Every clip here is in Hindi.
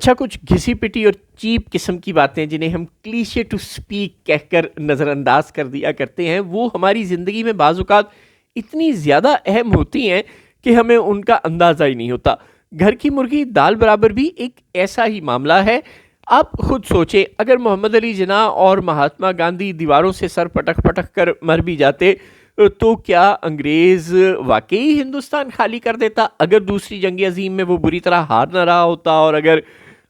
अच्छा, कुछ घिसी-पिटी और चीप किस्म की बातें जिन्हें हम क्लीशे टू स्पीक कहकर नज़रअंदाज कर दिया करते हैं, वो हमारी ज़िंदगी में बाज़-औक़ात इतनी ज़्यादा अहम होती हैं कि हमें उनका अंदाज़ा ही नहीं होता। घर की मुर्गी दाल बराबर भी एक ऐसा ही मामला है। आप खुद सोचें, अगर मोहम्मद अली जिन्ना और महात्मा गांधी दीवारों से सर पटक-पटक कर मर भी जाते, तो क्या अंग्रेज़ वाक़ई हिंदुस्तान खाली कर देता? अगर दूसरी जंग अज़ीम में वो बुरी तरह हार ना रहा होता, और अगर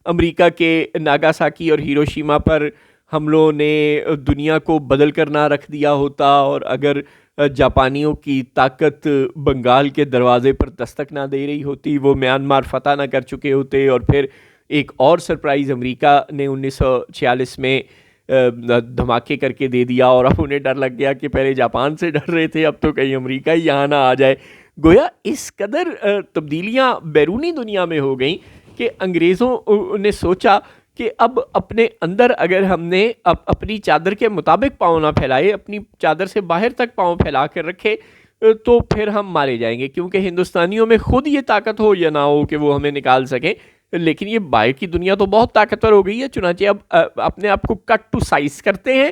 अमेरिका के नागासाकी और हिरोशिमा पर हमलों ने दुनिया को बदल कर ना रख दिया होता, और अगर जापानियों की ताकत बंगाल के दरवाजे पर दस्तक ना दे रही होती, वो म्यांमार फतह ना कर चुके होते, और फिर एक और सरप्राइज़ अमेरिका ने 1946 में धमाके करके दे दिया, और अब उन्हें डर लग गया कि पहले जापान से डर रहे थे, अब तो कहीं अमेरिका ही यहाँ ना आ जाए। गोया इस कदर तब्दीलियाँ बैरूनी दुनिया में हो गई कि अंग्रेज़ों ने सोचा कि अब अपने अंदर अगर हमने अपनी चादर के मुताबिक पाँव ना फैलाए, अपनी चादर से बाहर तक पाँव फैला कर रखे, तो फिर हम मारे जाएंगे, क्योंकि हिंदुस्तानियों में खुद ये ताकत हो या ना हो कि वो हमें निकाल सकें। लेकिन ये बाहर की दुनिया तो बहुत ताकतवर हो गई है, चुनांचे अब अपने आप को कट टू साइज करते हैं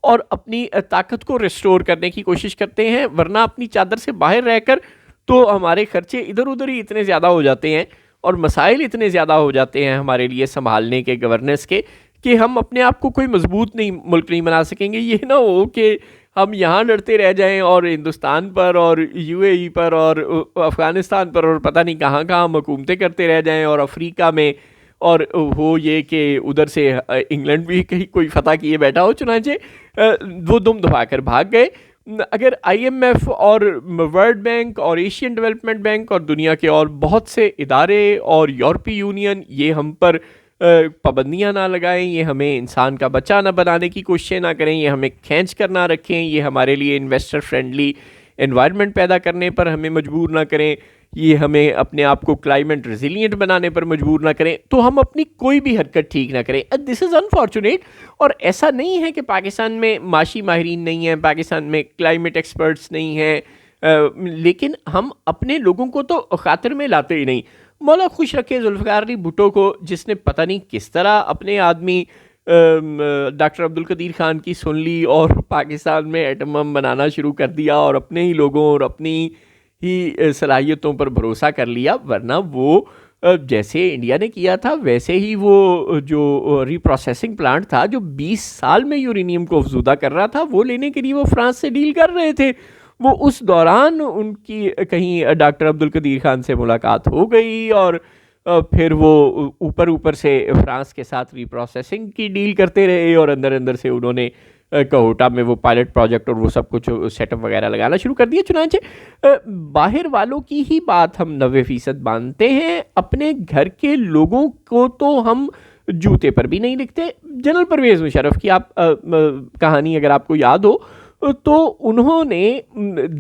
और अपनी ताकत को रिस्टोर करने की कोशिश करते हैं, वरना अपनी चादर से बाहर रहकर तो हमारे खर्चे इधर उधर ही इतने ज़्यादा हो जाते हैं और मसाइल इतने ज़्यादा हो जाते हैं हमारे लिए संभालने के, गवर्नेंस के, कि हम अपने आप को कोई मजबूत नहीं मुल्क नहीं बना सकेंगे। ये ना हो कि हम यहाँ लड़ते रह जाएं और हिंदुस्तान पर और यूएई पर और अफ़गानिस्तान पर और पता नहीं कहाँ कहाँ हुकूमतें करते रह जाएं, और अफ्रीका में, और हो ये कि उधर से इंग्लैंड भी कहीं कोई फतह किए बैठा हो, चुनांचे वो दुम दबा कर भाग गए। अगर आईएमएफ और वर्ल्ड बैंक और एशियन डेवलपमेंट बैंक और दुनिया के और बहुत से इदारे और यूरोपीय यूनियन ये हम पर पाबंदियाँ ना लगाएं, ये हमें इंसान का बच्चा ना बनाने की कोशिशें ना करें, ये हमें खींच कर ना रखें, ये हमारे लिए इन्वेस्टर फ्रेंडली एनवायरनमेंट पैदा करने पर हमें मजबूर ना करें, ये हमें अपने आप को क्लाइमेट रेजिलिएंट बनाने पर मजबूर ना करें, तो हम अपनी कोई भी हरकत ठीक ना करें। This is unfortunate. और ऐसा नहीं है कि पाकिस्तान में माशी माहिरीन नहीं हैं, पाकिस्तान में क्लाइमेट एक्सपर्ट्स नहीं हैं, लेकिन हम अपने लोगों को तो खातिर में लाते ही नहीं। मौला खुश रखे जुल्फ़िकार अली भुट्टो को, जिसने पता नहीं किस तरह अपने आदमी डॉक्टर अब्दुल कदीर ख़ान की सुन ली और पाकिस्तान में एटम बम बनाना शुरू कर दिया और अपने ही लोगों और अपनी ही सलाहियतों पर भरोसा कर लिया। वरना वो जैसे इंडिया ने किया था वैसे ही वो जो रीप्रोसेसिंग प्लांट था जो 20 साल में यूरेनियम को अफजूदा कर रहा था, वो लेने के लिए वो फ्रांस से डील कर रहे थे। वो उस दौरान उनकी कहीं डॉक्टर अब्दुल कदीर ख़ान से मुलाकात हो गई और फिर वो ऊपर ऊपर से फ्रांस के साथ रीप्रोसेसिंग की डील करते रहे और अंदर अंदर से उन्होंने कोहोटा में वो पायलट प्रोजेक्ट और वो सब कुछ सेटअप वगैरह लगाना शुरू कर दिया। चुनांचे बाहर वालों की ही बात हम 90% मानते हैं, अपने घर के लोगों को तो हम जूते पर भी नहीं लिखते। जनरल परवेज़ मुशर्रफ की आप कहानी अगर आपको याद हो तो उन्होंने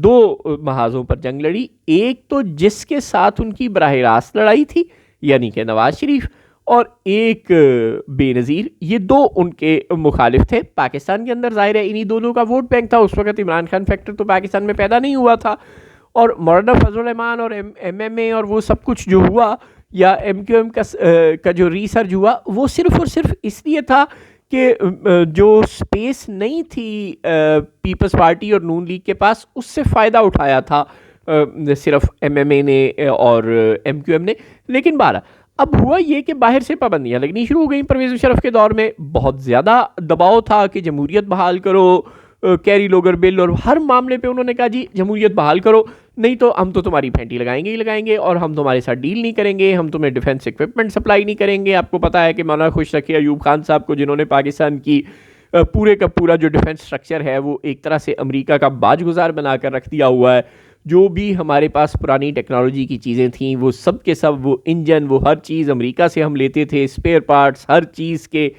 2 महाज़ों पर जंग लड़ी। एक तो जिसके साथ उनकी बराह रास्त लड़ाई थी यानी कि नवाज शरीफ, और एक बेनज़ीर, ये 2 उनके मुखालिफ थे। पाकिस्तान के अंदर जाहिर है इन्हीं दोनों का वोट बैंक था। उस वक्त इमरान खान फैक्टर तो पाकिस्तान में पैदा नहीं हुआ था, और मौलाना फजल रहमान और एमएमए और वो सब कुछ जो हुआ या एमक्यूएम का जो रिसर्च हुआ, वो सिर्फ़ और सिर्फ इसलिए था कि जो स्पेस नहीं थी पीपल्स पार्टी और नून लीग के पास, उससे फ़ायदा उठाया था सिर्फ एमएमए ने और एमक्यूएम ने। लेकिन 12 अब हुआ ये कि बाहर से पाबंदियाँ लगनी शुरू हो गई। परवेज़ मुशर्रफ के दौर में बहुत ज़्यादा दबाव था कि जमहूरियत बहाल करो, कैरी लोगर बिल, और हर मामले पे उन्होंने कहा जी जमहूरियत बहाल करो, नहीं तो हम तो तुम्हारी फेंटी लगाएंगे ही लगाएंगे और हम तुम्हारे साथ डील नहीं करेंगे, हम तुम्हें डिफेंस इक्विपमेंट सप्लाई नहीं करेंगे। आपको पता है कि मौलाना खुश रखिए अयूब खान साहब को, जिन्होंने पाकिस्तान की पूरे का पूरा जो डिफेंस स्ट्रक्चर है वो एक तरह से अमेरिका का बाजगुजार बना कर रख दिया हुआ है। जो भी हमारे पास पुरानी टेक्नोलॉजी की चीज़ें थीं वो सब के सब, वो इंजन, वो हर चीज़ अमेरिका से हम लेते थे, स्पेयर पार्ट्स हर चीज़ के।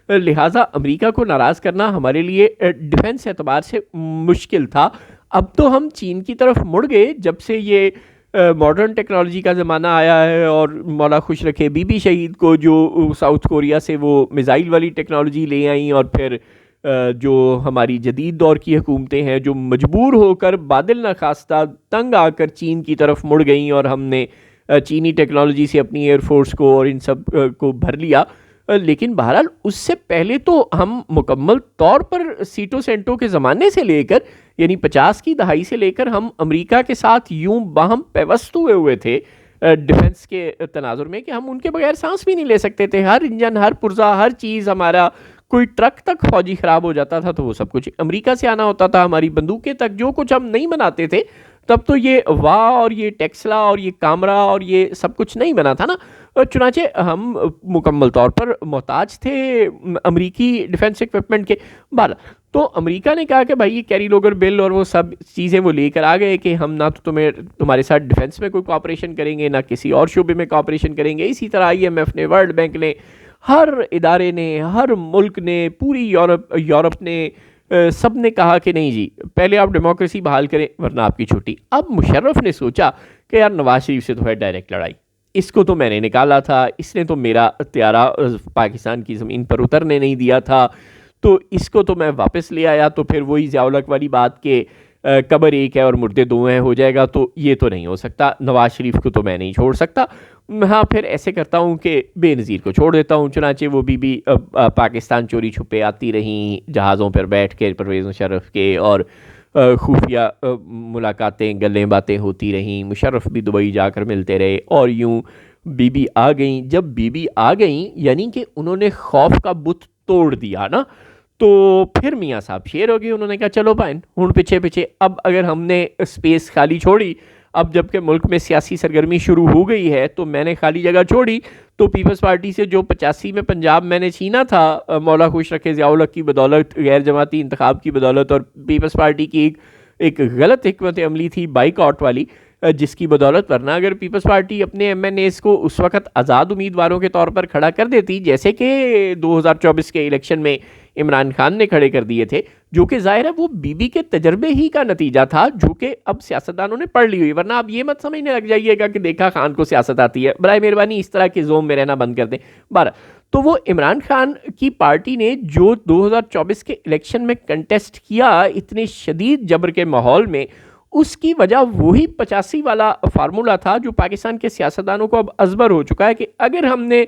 लिहाजा अमेरिका को नाराज़ करना हमारे लिए डिफेंस एतबार से मुश्किल था। अब तो हम चीन की तरफ मुड़ गए जब से ये मॉडर्न टेक्नोलॉजी का ज़माना आया है, और मौला खुश रखे बीबी शहीद को जो साउथ कोरिया से वो मिज़ाइल वाली टेक्नोलॉजी ले आई, और फिर जो हमारी जदीद दौर की हुकूमतें हैं जो मजबूर होकर बादल न खास्ता तंग आकर चीन की तरफ मुड़ गई और हमने चीनी टेक्नोलॉजी से अपनी एयरफोर्स को और इन सब को भर लिया। लेकिन बहरहाल उससे पहले तो हम मुकम्मल तौर पर सीटो सेंटो के ज़माने से लेकर यानी 50 की दहाई से लेकर हम अमेरिका के साथ यूं बाहम पैवस्त हुए हुए थे डिफेंस के तनाजुर में कि हम उनके बगैर सांस भी नहीं ले सकते थे। हर इंजन, हर पुर्जा, हर चीज़, हमारा कोई ट्रक तक फौजी ख़राब हो जाता था तो वो सब कुछ अमेरिका से आना होता था। हमारी बंदूकें तक, जो कुछ हम नहीं बनाते थे तब तो ये वाह और ये टेक्सला और ये कामरा और ये सब कुछ नहीं बना था ना। चुनाचे हम मुकम्मल तौर पर मोहताज थे अमेरिकी डिफेंस इक्विपमेंट के। बारह तो अमेरिका ने कहा कि भाई ये कैरी लोगर बिल और वो सब चीज़ें वो लेकर आ गए कि हम ना तो तुम्हारे साथ डिफेंस में कोई कॉपरेशन करेंगे, ना किसी और शोबे में कॉपरेशन करेंगे। इसी तरह IMF ने, वर्ल्ड बैंक ने, हर इदारे ने, हर मुल्क ने, पूरी यूरोप ने, सब ने कहा कि नहीं जी, पहले आप डेमोक्रेसी बहाल करें वरना आपकी छुट्टी। अब मुशर्रफ ने सोचा कि यार नवाज शरीफ से तो है डायरेक्ट लड़ाई, इसको तो मैंने निकाला था, इसने तो मेरा त्यारा पाकिस्तान की ज़मीन पर उतरने नहीं दिया था, तो इसको तो मैं वापस ले आया। तो फिर वही ज़िया-उल-हक वाली बात के कब्र एक है और मुर्दे दो हैं हो जाएगा, तो ये तो नहीं हो सकता। नवाज शरीफ को तो मैं नहीं छोड़ सकता। हाँ, फिर ऐसे करता हूँ कि बेनज़ीर को छोड़ देता हूँ। चुनाचे वो बीबी पाकिस्तान चोरी छुपे आती रहीं जहाज़ों पर बैठ के परवेज़ मुशर्रफ के, और खुफिया मुलाकातें, गल्लें बातें होती रहीं। मुशर्रफ भी दुबई जाकर मिलते रहे और यूं बीबी आ गई। जब बीबी आ गई यानी कि उन्होंने खौफ का बुत तोड़ दिया ना, तो फिर मियाँ साहब शेर हो गए। उन्होंने कहा चलो भाई हूँ पीछे पीछे, अब अगर हमने स्पेस खाली छोड़ी, अब जबकि मुल्क में सियासी सरगर्मी शुरू हो गई है तो मैंने खाली जगह छोड़ी, तो पीपल्स पार्टी से जो 85 में पंजाब मैंने छीना था मौला खुश रखे ज़िया-उल-हक की बदौलत, गैर जमाती इंतखाब की बदौलत, और पीपल्स पार्टी की एक गलत हिकमत अमली थी बाइकआउट वाली, जिसकी बदौलत, वरना अगर पीपल्स पार्टी अपने MNAs को उस वक्त आज़ाद उम्मीदवारों के तौर पर खड़ा कर देती, जैसे कि 2024 के इलेक्शन में इमरान खान ने खड़े कर दिए थे, जो कि ज़ाहिर है वो बीबी के तजर्बे ही का नतीजा था, जो कि अब सियासतदानों ने पढ़ ली हुई। वरना आप ये मत समझने लग जाइएगा कि देखा खान को सियासत आती है। बराए मेहरबानी इस तरह के जोम में रहना बंद कर दें। 12 तो वो इमरान खान की पार्टी ने जो 2024 के इलेक्शन में कंटेस्ट किया इतने शदीद जबर के माहौल में, उसकी वजह वही 85 वाला फार्मूला था जो पाकिस्तान के सियासतदानों को अब अजबर हो चुका है कि अगर हमने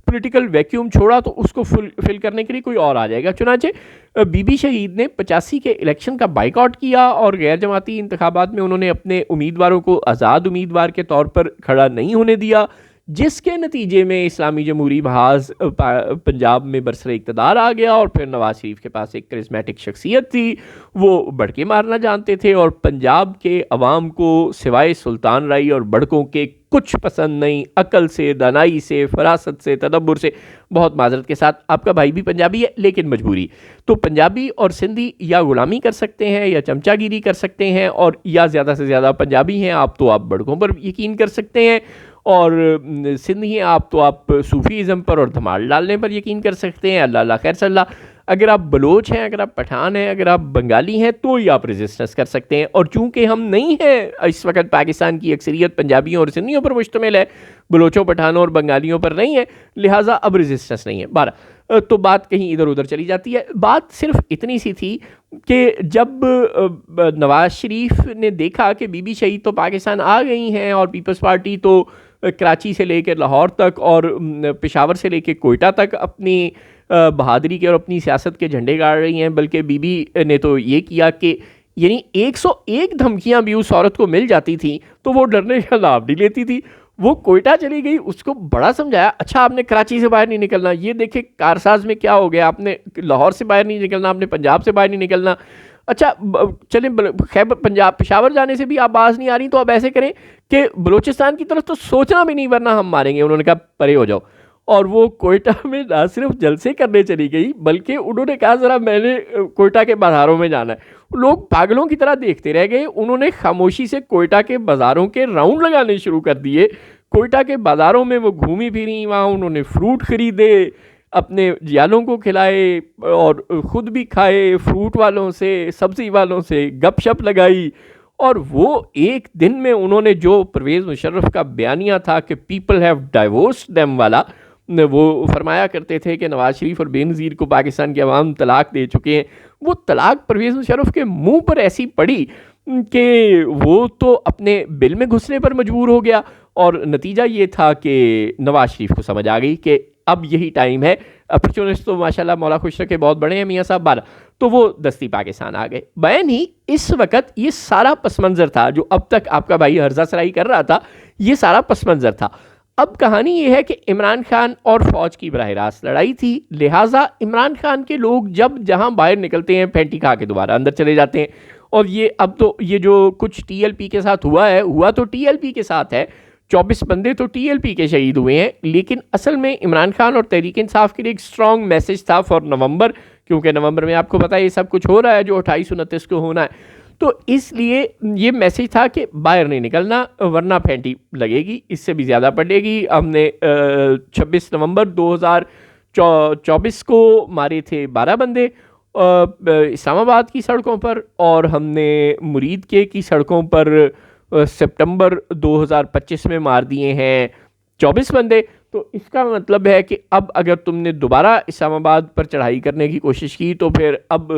पॉलिटिकल वैक्यूम छोड़ा तो उसको फिल करने के लिए कोई और आ जाएगा। चुनाचे बीबी शहीद ने 85 के इलेक्शन का बाइकआउट किया और गैर जमाती इंतखाबात में उन्होंने अपने उम्मीदवारों को आज़ाद उम्मीदवार के तौर पर खड़ा नहीं होने दिया, जिसके नतीजे में इस्लामी जमहूरी महाज पंजाब में बरसरे इक़्तिदार आ गया। और फिर नवाज शरीफ के पास एक करिश्मेटिक शख्सियत थी, वो बड़के मारना जानते थे, और पंजाब के अवाम को सिवाय सुल्तान राई और बड़कों के कुछ पसंद नहीं। अकल से, दानाई से, फरासत से, तदब्बुर से, बहुत माजरत के साथ आपका भाई भी पंजाबी है लेकिन मजबूरी, तो पंजाबी और सिंधी या गुलामी कर सकते हैं या चमचागिरी कर सकते हैं, और या ज़्यादा से ज़्यादा पंजाबी हैं आप तो आप बड़कों पर यकीन कर सकते हैं, और सिंधी हैं आप तो आप सूफीज़म पर और धमाल डालने पर यकीन कर सकते हैं। अल्लाह अल्लाह खैर सल्ला। अगर आप बलोच हैं, अगर आप पठान हैं, अगर आप बंगाली हैं तो ही आप रेजिस्टेंस कर सकते हैं। और चूंकि हम नहीं हैं, इस वक्त पाकिस्तान की अक्सरियत पंजाबियों और सिंधियों पर मुश्तमिल है, बलोचों, पठानों और बंगालियों पर नहीं है, लिहाजा अब रेजिस्टेंस नहीं है। 12 तो बात कहीं इधर उधर चली जाती है। बात सिर्फ इतनी सी थी कि जब नवाज शरीफ ने देखा कि बीबी शहीद तो पाकिस्तान आ गई हैं और पीपल्स पार्टी तो कराची से लेकर लाहौर तक और पेशावर से लेकर कोयटा तक अपनी बहादुरी के और अपनी सियासत के झंडे गाड़ रही हैं, बल्कि बीबी ने तो ये किया कि यानी 101 धमकियां भी उस औरत को मिल जाती थी तो वो डरने का लाभ नहीं लेती थी। वो कोयटा चली गई, उसको बड़ा समझाया, अच्छा आपने कराची से बाहर नहीं निकलना, ये देखे कारसाज में क्या हो गया, आपने लाहौर से बाहर नहीं निकलना, आपने पंजाब से बाहर नहीं निकलना, अच्छा चलें खैबर पंजाब पेशावर जाने से भी आवाज़ नहीं आ रही, तो अब ऐसे करें कि बलूचिस्तान की तरफ तो सोचना भी नहीं वरना हम मारेंगे। उन्होंने कहा परे हो जाओ, और वो कोयटा में ना सिर्फ जलसे करने चली गई बल्कि उन्होंने कहा ज़रा मैंने कोयटा के बाज़ारों में जाना है। लोग पागलों की तरह देखते रह गए। उन्होंने खामोशी से कोयटा के बाज़ारों के राउंड लगाने शुरू कर दिए। कोयटा के बाज़ारों में वो घूमी फिरी, वहाँ उन्होंने फ्रूट ख़रीदे, अपने जियालों को खिलाए और ख़ुद भी खाए, फ्रूट वालों से, सब्ज़ी वालों से गपशप लगाई। और वो एक दिन में उन्होंने जो परवेज़ मुशर्रफ का बयानिया था कि पीपल हैव डाइवोर्स्ड देम वाला, वो फरमाया करते थे कि नवाज शरीफ और बेनज़ीर को पाकिस्तान के अवाम तलाक दे चुके हैं, वो तलाक परवेज़ मुशर्रफ के मुंह पर ऐसी पड़ी कि वो तो अपने बिल में घुसने पर मजबूर हो गया। और नतीजा ये था कि नवाज शरीफ को समझ आ गई कि अब यही टाइम है। अपॉर्चुनिस्ट तो माशाल्लाह मौला खुश रखे बहुत बड़े हैं मियाँ साहब 12, तो वो दस्ती पाकिस्तान आ गए। बैन ही इस वक्त ये सारा पस मंज़र था जो अब तक आपका भाई हर्जा सराई कर रहा था, ये सारा पस मंज़र था। अब कहानी ये है कि इमरान खान और फ़ौज की बराह रास्त लड़ाई थी, लिहाजा इमरान खान के लोग जब जहां बाहर निकलते हैं फेंटी खा के दोबारा अंदर चले जाते हैं। और ये अब तो ये जो कुछ टीएलपी के साथ हुआ है, हुआ तो टीएलपी के साथ है, 24 बंदे तो टीएलपी के शहीद हुए हैं, लेकिन असल में इमरान खान और तहरीक इंसाफ के लिए एक स्ट्रॉन्ग मैसेज था फॉर नवंबर, क्योंकि नवंबर में आपको पता है ये सब कुछ हो रहा है जो 28-29 को होना है। तो इसलिए ये मैसेज था कि बाहर नहीं निकलना वरना फेंटी लगेगी, इससे भी ज़्यादा पड़ेगी। हमने 26 नवंबर 2024 को मारे थे 12 बंदे इस्लामाबाद की सड़कों पर, और हमने मुरीद के की सड़कों पर सितंबर 2025 में मार दिए हैं 24 बंदे। तो इसका मतलब है कि अब अगर तुमने दोबारा इस्लामाबाद पर चढ़ाई करने की कोशिश की तो फिर अब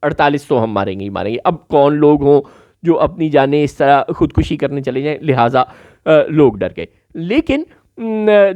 48 तो हम मारेंगे ही मारेंगे। अब कौन लोग हों जो अपनी जानें इस तरह खुदकुशी करने चले जाएं, लिहाजा लोग डर गए। लेकिन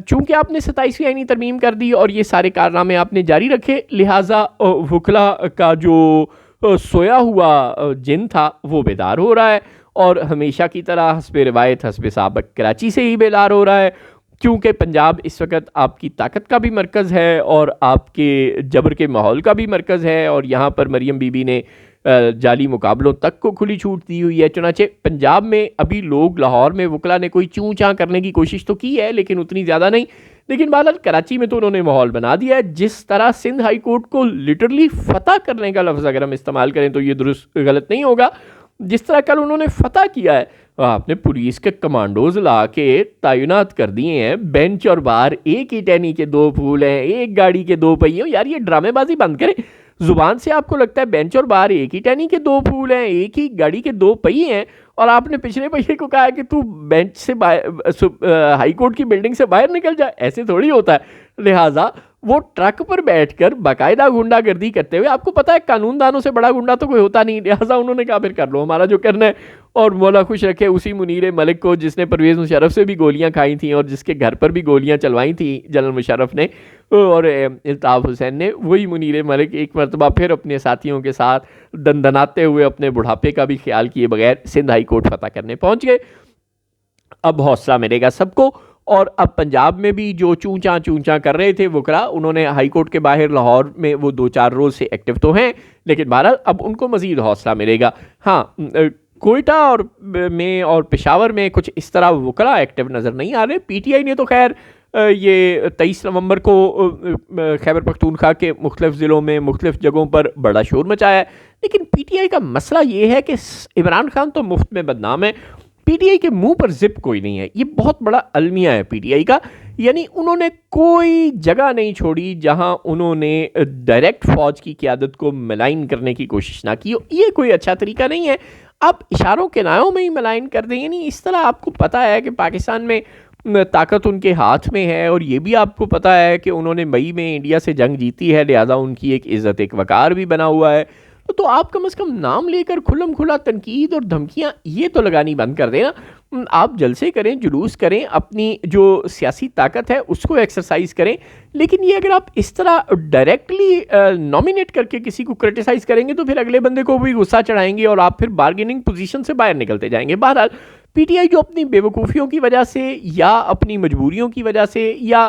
चूंकि आपने 27वीं आईनी तरमीम कर दी और ये सारे कारनामे आपने जारी रखे, लिहाजा वकला का जो सोया हुआ जिन था वो बेदार हो रहा है, और हमेशा की तरह हस्बे रिवायत हस्बे साबक कराची से ही बेदार हो रहा है, क्योंकि पंजाब इस वक्त आपकी ताकत का भी मरकज़ है और आपके जबर के माहौल का भी मरकज़ है, और यहाँ पर मरियम बीबी ने जाली मुकाबलों तक को खुली छूट दी हुई है। चुनाचे पंजाब में अभी लोग, लाहौर में वकला ने कोई चूँ चाँ करने की कोशिश तो की है लेकिन उतनी ज़्यादा नहीं, लेकिन बहरहाल कराची में तो उन्होंने माहौल बना दिया है। जिस तरह सिंध हाई कोर्ट को लिटरली फतह करने का लफ्ज़ अगर हम इस्तेमाल करें तो ये दुरुस्त गलत नहीं होगा, जिस तरह कल उन्होंने फतह किया है, आपने पुलिस के कमांडोज ला के तैनात कर दिए हैं, बेंच और बार एक ही टहनी के 2 फूल हैं, एक गाड़ी के 2 पहिए। यार ये ड्रामेबाजी बंद करें। जुबान से आपको लगता है बेंच और बार एक ही टहनी के 2 फूल हैं, एक ही गाड़ी के 2 पहिए हैं, और आपने पिछले पहिए को कहा कि तू बेंच से बाहर, हाई कोर्ट की बिल्डिंग से बाहर निकल जाए। ऐसे थोड़ी होता है। लिहाजा वो ट्रक पर बैठकर बाकायदा गुंडागर्दी करते हुए, आपको पता है कानूनदानों से बड़ा गुंडा तो कोई होता नहीं, लिहाजा उन्होंने कहा फिर कर लो हमारा जो करना है। और मौला खुश रखे उसी मुनीर मलिक को जिसने परवेज़ मुशर्रफ से भी गोलियां खाई थी और जिसके घर पर भी गोलियां चलवाई थी जनरल मुशर्रफ ने और इल्ताफ़ हुसैन ने, वही मुनीर मलिक एक मरतबा फिर अपने साथियों के साथ दंदनाते हुए अपने बुढ़ापे का भी ख्याल किए बगैर सिंध हाई कोर्ट फतह करने पहुँच गए। अब हौसला मिलेगा सबको। और अब पंजाब में भी जो चूँ चाँ कर रहे थे वकरा, उन्होंने हाई कोर्ट के बाहर लाहौर में वो 2-4 रोज़ से एक्टिव तो हैं, लेकिन बहरहाल अब उनको मज़ीद हौसला मिलेगा। हाँ, कोयटा और पेशावर में कुछ इस तरह वकला एक्टिव नज़र नहीं आ रहे। पीटीआई ने तो खैर ये 23 नवंबर को खैबर पख्तूनख्वा के मुख्तलिफ ज़िलों में मुख्तलिफ जगहों पर बड़ा शोर मचाया है, लेकिन पीटीआई का मसला ये है कि इमरान खान तो मुफ्त में बदनाम है, पीटीआई के मुंह पर जिप कोई नहीं है। ये बहुत बड़ा अलमिया है पीटीआई का, यानी उन्होंने कोई जगह नहीं छोड़ी जहां उन्होंने डायरेक्ट फौज की क़यादत को मलाइन करने की कोशिश ना की। ये कोई अच्छा तरीका नहीं है। आप इशारों के नायों में ही मलाइन कर दें, यानी इस तरह आपको पता है कि पाकिस्तान में ताकत उनके हाथ में है, और ये भी आपको पता है कि उन्होंने मई में इंडिया से जंग जीती है, लिहाजा उनकी एक इज़्ज़त एक वक़ार भी बना हुआ है। तो आप कम से कम नाम लेकर खुल्लम खुला तनकीद और धमकियां ये तो लगानी बंद कर देना। आप जलसे करें, जुलूस करें, अपनी जो सियासी ताकत है उसको एक्सरसाइज करें, लेकिन ये अगर आप इस तरह डायरेक्टली नॉमिनेट करके किसी को क्रिटिसाइज करेंगे तो फिर अगले बंदे को भी गुस्सा चढ़ाएंगे और आप फिर बार्गेनिंग पोजीशन से बाहर निकलते जाएंगे। बहरहाल पीटीआई जो अपनी बेवकूफ़ियों की वजह से या अपनी मजबूरियों की वजह से या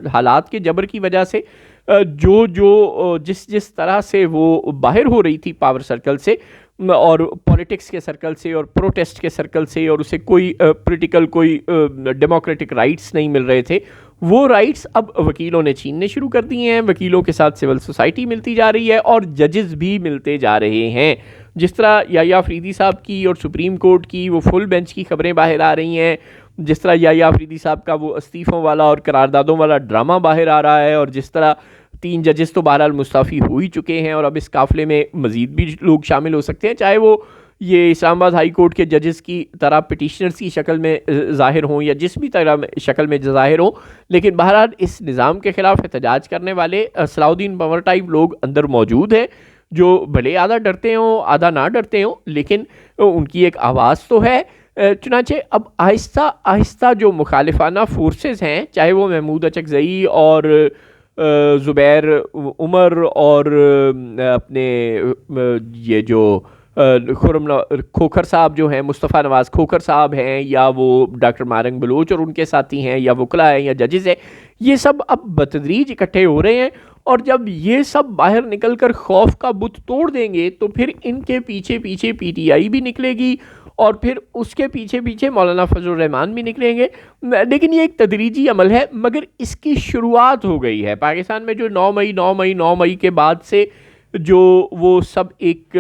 हालात के जबर की वजह से जिस तरह से वो बाहर हो रही थी पावर सर्कल से और पॉलिटिक्स के सर्कल से और प्रोटेस्ट के सर्कल से, और उसे कोई पॉलिटिकल कोई डेमोक्रेटिक राइट्स नहीं मिल रहे थे, वो राइट्स अब वकीलों ने छीनने शुरू कर दिए हैं। वकीलों के साथ सिविल सोसाइटी मिलती जा रही है और जजेस भी मिलते जा रहे हैं। जिस तरह याया अफरीदी साहब की और सुप्रीम कोर्ट की वो फुल बेंच की खबरें बाहर आ रही हैं, जिस तरह याया अफरीदी साहब का वो इस्तीफ़ों वाला और करारदादों वाला ड्रामा बाहर आ रहा है, और जिस तरह 3 जजेस तो बहरहाल मुस्तफ़ी हो ही चुके हैं और अब इस काफ़िले में मज़ीद भी लोग शामिल हो सकते हैं, चाहे वो ये इस्लामाबाद हाई कोर्ट के जजेस की तरह पिटिशनर्स की शक्ल में ज़ाहिर हों या जिस भी तरह शक्ल में ज़ाहिर हों, लेकिन बहरहाल इस निज़ाम के ख़िलाफ़ एहतजाज करने वाले सलाउद्दीन पंवर टाइप लोग अंदर मौजूद हैं, जो भले आधा डरते हों आधा ना डरते हों, लेकिन उनकी एक आवाज़ तो है। चुनांचे अब आहिस्ता आहिस्ता जो मुखालिफाना फोर्सेस हैं, चाहे वो महमूद अचकज़ई और ज़ुबैर उमर और अपने ये जो खुर्रम खोखर साहब जो हैं, मुस्तफ़ा नवाज़ खोखर साहब हैं, या वो डॉक्टर मारंग बलोच और उनके साथी हैं, या वकला हैं, या जजेस हैं, ये सब अब बतदरीज इकट्ठे हो रहे हैं। और जब ये सब बाहर निकल कर खौफ का बुत तोड़ देंगे तो फिर इनके पीछे पीछे पीटीआई भी निकलेगी और फिर उसके पीछे पीछे मौलाना फजल रहमान भी निकलेंगे। लेकिन ये एक तदरीजी अमल है, मगर इसकी शुरुआत हो गई है पाकिस्तान में। जो 9 मई के बाद से जो वो सब एक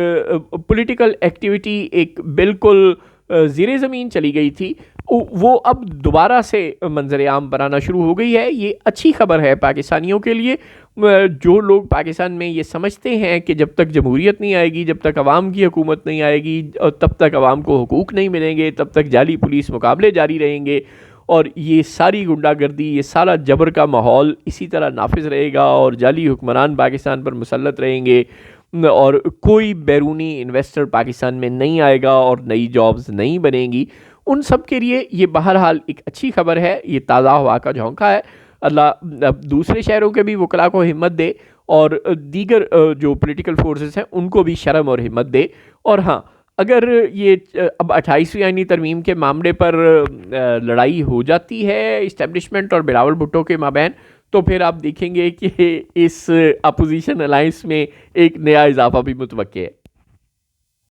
पॉलिटिकल एक्टिविटी एक बिल्कुल ज़ेरे ज़मीन चली गई थी, वो अब दोबारा से मंजर आम पर आना शुरू हो गई है। ये अच्छी खबर है पाकिस्तानियों के लिए। जो लोग पाकिस्तान में ये समझते हैं कि जब तक जमहूरियत नहीं आएगी, जब तक अवाम की हुकूमत नहीं आएगी और तब तक अवाम को हुकूक नहीं मिलेंगे, तब तक जाली पुलिस मुकाबले जारी रहेंगे और ये सारी गुंडागर्दी, ये सारा जबर का माहौल इसी तरह नाफिज रहेगा और जाली हुक्मरान पाकिस्तान पर मुसल्लत रहेंगे और कोई बैरूनी इन्वेस्टर पाकिस्तान में नहीं आएगा और नई जॉब्स नहीं बनेंगी। उन सब के लिए ये बहरहाल एक अच्छी खबर है, ये ताज़ा हवा का झोंका है। अल्लाह दूसरे शहरों के भी वकला को हिम्मत दे और दीगर जो पॉलिटिकल फोर्सेस हैं उनको भी शर्म और हिम्मत दे। और हाँ, अगर ये अब 28वीं आईनी तरमीम के मामले पर लड़ाई हो जाती है इस्टेब्लिशमेंट और बिलावल भुट्टो के माबैन, तो फिर आप देखेंगे कि इस अपोजिशन अलायंस में एक नया इजाफा भी मुतवक्के है।